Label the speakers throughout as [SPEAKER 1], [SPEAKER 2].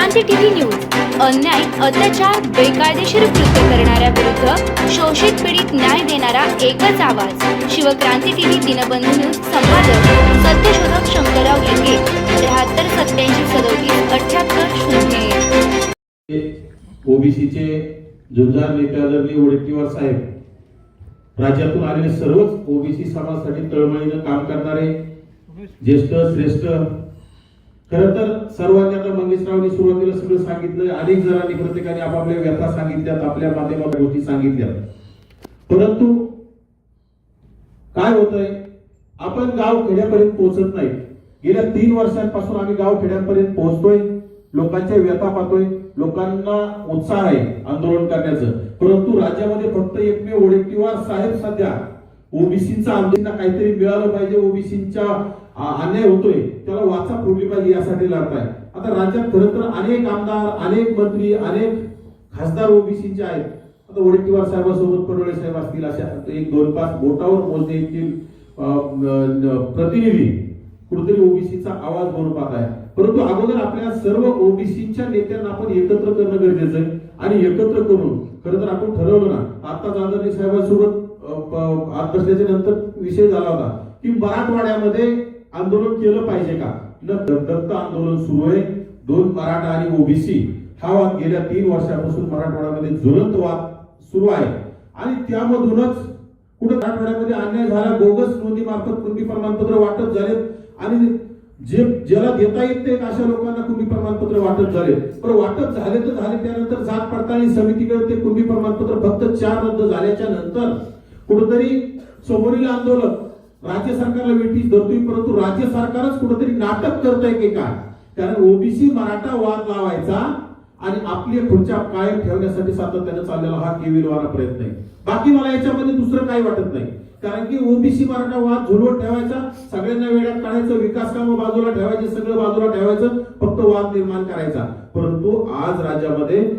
[SPEAKER 1] Shivkranti TV news अन्याय, अत्याचार, बेकायदेशीर कृत्य करणाऱ्या विरुद्ध शोषित पीडित न्याय देणारा एकच आवाज। शिवक्रांती टीव्ही दिनबंधू न्यूज संपादक सत्यशोधक शंकरराव लिंगे 73 87 37 78
[SPEAKER 2] ओबीसीचे जुन्नर नेते आदरणीय वडेट्टीवार साहेब, राज्यातून आलेले सर्वच ओबीसी समाजासाठी तळमळीने काम करणारे ज्येष्ठ श्रेष्ठ, खरं तर सर्वांनी आता मंगेशरावनी सुरुवातीला सगळं सांगितलं, अनेक जणांनी प्रत्येकाने आपापल्या व्यथा सांगितल्यात, आपल्या माध्यमातून गोष्टी सांगितल्यात, परंतु काय होतंय, आपण गाव खेड्यापर्यंत पोहोचत नाही। गेल्या 3 वर्षांपासून आम्ही गाव खेड्यापर्यंत पोहोचतोय, लोकांच्या व्यथा पाहतोय, लोकांना उत्साह आहे आंदोलन करण्याचं, परंतु राज्यामध्ये फक्त एकमेव वडेट्टीवार साहेब सध्या ओबीसीचा आंदोलन काहीतरी मिळालं पाहिजे, ओबीसीच्या अन्याय होतोय त्याला वाचा फोडली पाहिजे यासाठी लढताय। आता राज्यात खरं तर अनेक आमदार, अनेक मंत्री, अनेक खासदार ओबीसीचे आहेत। आता वडेट्टीवार साहेबांसोबत पडोळे साहेब असतील, अशा 1-2-5 बोटावर मोजणे येतील प्रतिनिधी कुठेतरी ओबीसीचा आवाज बनून पाहत आहे। परंतु अगोदर आपल्या सर्व ओबीसीच्या नेत्यांना आपण एकत्र करणं गरजेचं आहे आणि एकत्र करून खरं तर आपण ठरवलं ना, आता आदरणीय साहेबांसोबत आत बसल्याच्या नंतर विषय झाला होता की मराठवाड्यामध्ये आंदोलन केलं पाहिजे का। दत्त आंदोलन सुरू आहे, 2 मराठा आणि ओबीसी हा वाद गेल्या 3 वर्षापासून मराठवाड्यामध्ये ज्वलंत वाद सुरू आहे आणि त्यामधूनच कुठे मराठवाड्यामध्ये अन्याय झाला, बोगस नोंदी मार्फत कुंडी प्रमाणपत्र वाटप झाले आणि ज्याला देता येत नाही अशा लोकांना कुंडी प्रमाणपत्र वाटप झाले, पण वाटप झाले तर झाले, त्यानंतर जात पडताळणी समितीकडे ते कुंडी प्रमाणपत्र फक्त 4 रद्द झाल्याच्या नंतर कुठेतरी समोरील आंदोलन राज्य सरकारला वेठीस धरतोय, परंतु राज्य सरकारच कुठेतरी नाटक करतंय की काय, कारण ओबीसी मराठा वाद लावायचा आणि आपली खुर्च्या कायम ठेवण्यासाठी सातत्याने चाललेला हा केविलवाना प्रयत्न आहे। बाकी मला याच्यामध्ये दुसरं काही वाटत नाही, कारण की ओबीसी मराठा वाद झुलवत ठेवायचा, सगळ्यांना वेड्यात काढायचं, विकास कामं बाजूला ठेवायचे, सगळं बाजूला ठेवायचं, फक्त वाद निर्माण करायचा। परंतु आज राज्यामध्ये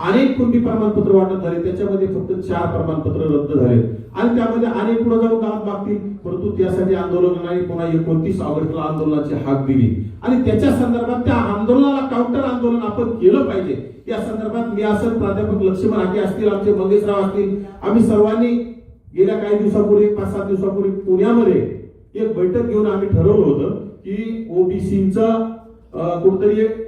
[SPEAKER 2] अनेक कुंडी प्रमाणपत्र वाटप झाले, त्याच्यामध्ये फक्त 4 प्रमाणपत्र रद्द झाले आणि त्यामध्ये अनेक पुढे जाऊन दाद मागतील, परंतु त्यासाठी आंदोलनाने पुन्हा 29 ऑगस्टला आंदोलनाची हाक दिली आणि त्याच्या संदर्भात त्या आंदोलनाला काउंटर आंदोलन आपण केलं पाहिजे। या संदर्भात मी असेल, प्राध्यापक लक्ष्मण हाके असतील, आमचे मंगेशराव असतील, आम्ही सर्वांनी गेल्या काही दिवसापूर्वी 5-7 दिवसापूर्वी पुण्यामध्ये एक बैठक घेऊन आम्ही ठरवलं होतं की ओबीसीचं कुठेतरी एक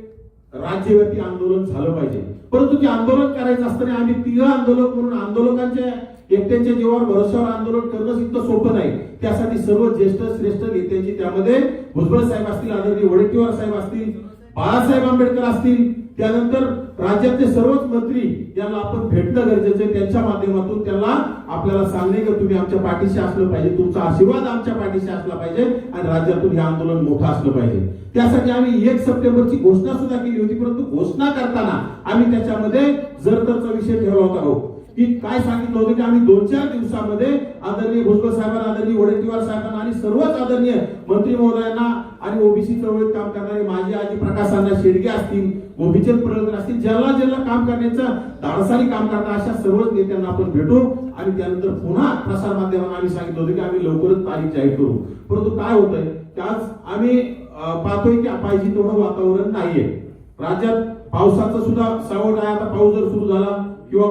[SPEAKER 2] राज्यव्यापी आंदोलन झालं पाहिजे, परंतु ते आंदोलन करायचं असताना आम्ही 3 आंदोलक म्हणून आंदोलकांच्या एकट्यांच्या जीवावर भरोशावर आंदोलन करणं इतकं सोपं नाही। त्यासाठी सर्व ज्येष्ठ श्रेष्ठ नेत्यांची, त्यामध्ये भुजबळ साहेब असतील, आदरणीय वडेट्टीवार साहेब असतील, बाळासाहेब आंबेडकर असतील, त्यानंतर राज्यातले सर्वच मंत्री यांना आपण भेटणं गरजेचं आहे। त्यांच्या माध्यमातून त्यांना आपल्याला सांगणे की तुम्ही आमच्या पाठीशी असलं पाहिजे, तुमचा आशीर्वाद आमच्या पाठीशी असला पाहिजे आणि राज्यातून हे आंदोलन मोठं असलं पाहिजे। त्यासाठी आम्ही 1 सप्टेंबरची घोषणा सुद्धा केली होती, परंतु घोषणा करताना आम्ही त्याच्यामध्ये जरतरचा विषय ठेवला होता की काय सांगितलं होतं की आम्ही 2-4 दिवसामध्ये आदरणीय भुजबळ साहेबांना, आदरणीय वडेट्टीवार साहेबांना आणि सर्वच आदरणीय मंत्री महोदयांना आणि ओबीसी चळवळीत काम करणारे माझे आजी प्रकाशांना शेडगे असतील, गोपीचंद पडळकर असतील, ज्याला काम करण्याचं धाडसाने काम करतात अशा सर्वच नेत्यांना आपण भेटू आणि त्यानंतर पुन्हा प्रसार माध्यमांना आम्ही सांगितलं होतं की आम्ही लवकरच तारीख जाहीर करू। परंतु काय होतंय की आज आम्ही पाहतोय की पाहिजे तेवढं वातावरण नाहीये, राज्यात पावसाचं सुद्धा सावट आहे। आता पाऊस जर सुरू झाला किंवा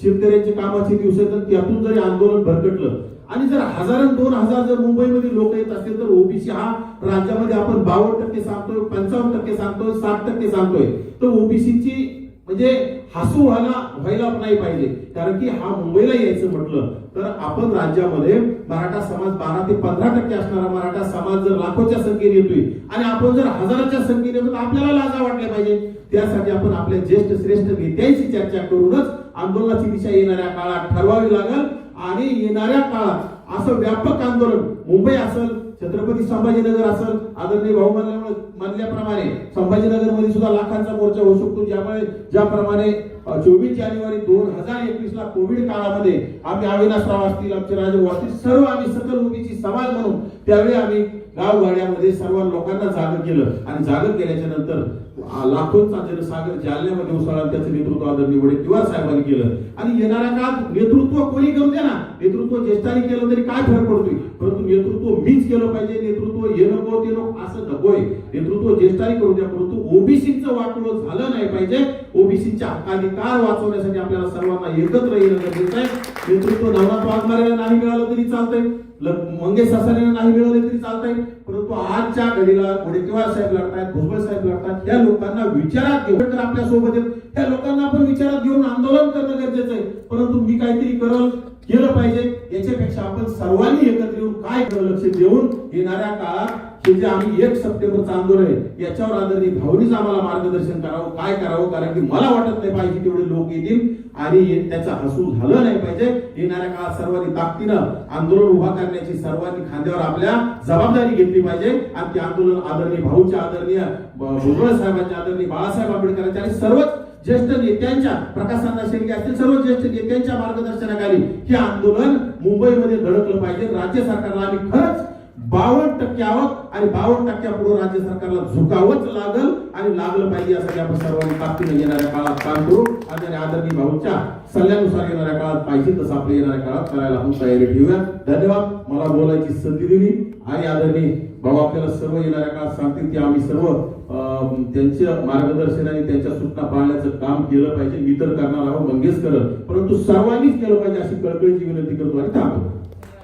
[SPEAKER 2] शेतकऱ्यांची कामाची दिवस आहेत, तर त्यातून जरी आंदोलन भरकटलं आणि जर 1000-2000 जर मुंबईमध्ये लोक येत असतील तर ओबीसी हा राज्यामध्ये आपण 52% सांगतोय, 55% सांगतोय, 60% सांगतोय, तर ओबीसीची म्हणजे हसू व्हायला नाही पाहिजे, कारण की हा मुंबईला यायचं म्हटलं तर आपण राज्यामध्ये मराठा समाज 12 ते 15% असणारा मराठा समाज जर लाखोच्या संख्येने येतोय आणि आपण जर हजाराच्या संख्येने येतो तर आपल्याला लाजा वाटल्या पाहिजे। त्यासाठी आपण आपल्या ज्येष्ठ श्रेष्ठ नेत्यांशी चर्चा करूनच आंदोलनाची दिशा येणाऱ्या काळात ठरवावी लागेल आणि येणाऱ्या काळात असं व्यापक आंदोलन मुंबई असेल, छत्रपती संभाजीनगर असेल, आदरणीय भाऊ म्हणल्याप्रमाणे संभाजीनगर मध्ये सुद्धा लाखांचा मोर्चा होऊ शकतो, ज्याप्रमाणे 24 जानेवारी 2021 ला कोविड काळामध्ये आम्ही अविनाशराव असतील, आमचे राजे असतील, सर्व आम्ही सकल ओबीसी समाज म्हणून त्यावेळी आम्ही गावगाड्यामध्ये सर्व लोकांना जाग केलं आणि जाग केल्याच्या नंतर लाखोंचा जनसागर जालन्यामध्ये उसळला, त्याचं नेतृत्व आदरणीय वडेट्टीवार साहेबांनी केलं आणि येणाऱ्या काळात नेतृत्व कोणी करू द्या ना, नेतृत्व ज्येष्ठांनी केलं तरी काय फरक पडतोय, परंतु नेतृत्व मीच केलं पाहिजे, नेतृत्व हे नको ते नको असं नकोय. नेतृत्व ज्येष्ठांनी करू द्या, परंतु ओबीसीचं वाटोळं झालं नाही पाहिजे. ओबीसीचे हक्काधिकार वाचवण्यासाठी आपल्याला सर्वांना एकत्र येणं गरजेचं आहे. नेतृत्व नवनाथ वाघमारेला नाही मिळालं तरी चालतंय, मंगेश सासाऱ्यांना नाही मिळाले तरी चालतंय, परंतु आजच्या घडीला वडेट्टीवार साहेब लढतायत, भुजबळ साहेब लढतात, या लोकांना विचारात घेऊन आपल्या सोबत आहेत, त्या लोकांना आपण विचारात घेऊन आंदोलन करणं गरजेचं आहे. परंतु मी काहीतरी केलं पाहिजे याच्यापेक्षा आपण सर्वांनी एकत्र येऊन काय लक्ष देऊन येणाऱ्या काळात हे जे आम्ही 1 सप्टेंबरचं आंदोलन आहे याच्यावर आदरणीय भाऊनीच आम्हाला मार्गदर्शन करावं, काय करावं, कारण की मला वाटत नाही पाहिजे तेवढे लोक येतील आणि त्याचा हसू झालं नाही पाहिजे. येणाऱ्या काळात सर्वांनी ताकदीनं आंदोलन उभा करण्याची सर्वांनी खांद्यावर आपल्या जबाबदारी घेतली पाहिजे आणि ते आंदोलन आदरणीय भाऊच्या, आदरणीय भुजबळ साहेबांच्या, आदरणीय बाळासाहेब आंबेडकरांच्या आणि सर्वच ज्येष्ठ नेत्यांच्या, प्रकाश शेळके असतील, सर्व ज्येष्ठ नेत्यांच्या मार्गदर्शनाखाली हे आंदोलन मुंबईमध्ये धडकलं पाहिजे. राज्य सरकारला आम्ही खरंच 52% आवक आणि 52% पुढे राज्य सरकारला झुकावंच लागल आणि लागलं पाहिजे यासाठी आपण सर्वांनी ताकदीने येणाऱ्या काळात काम करू आणि आदरणीय भाऊच्या सल्ल्यानुसार येणाऱ्या काळात पाहिजे तसं आपल्या येणाऱ्या काळात करायला आपण तयारी ठेवूया. धन्यवाद. मला बोलायची संधी दिली आणि आदरणीय भाऊ आपल्याला सर्व येणाऱ्या काळात सांगतील की आम्ही सर्व त्यांच्या मार्गदर्शन आणि त्यांच्या सूचना पाळण्याचं काम केलं पाहिजे. मी तर करणार आहोत, मंगेश करत, परंतु सर्वांनीच केलं पाहिजे अशी कळकळीची विनंती करतो आणि थांबतो.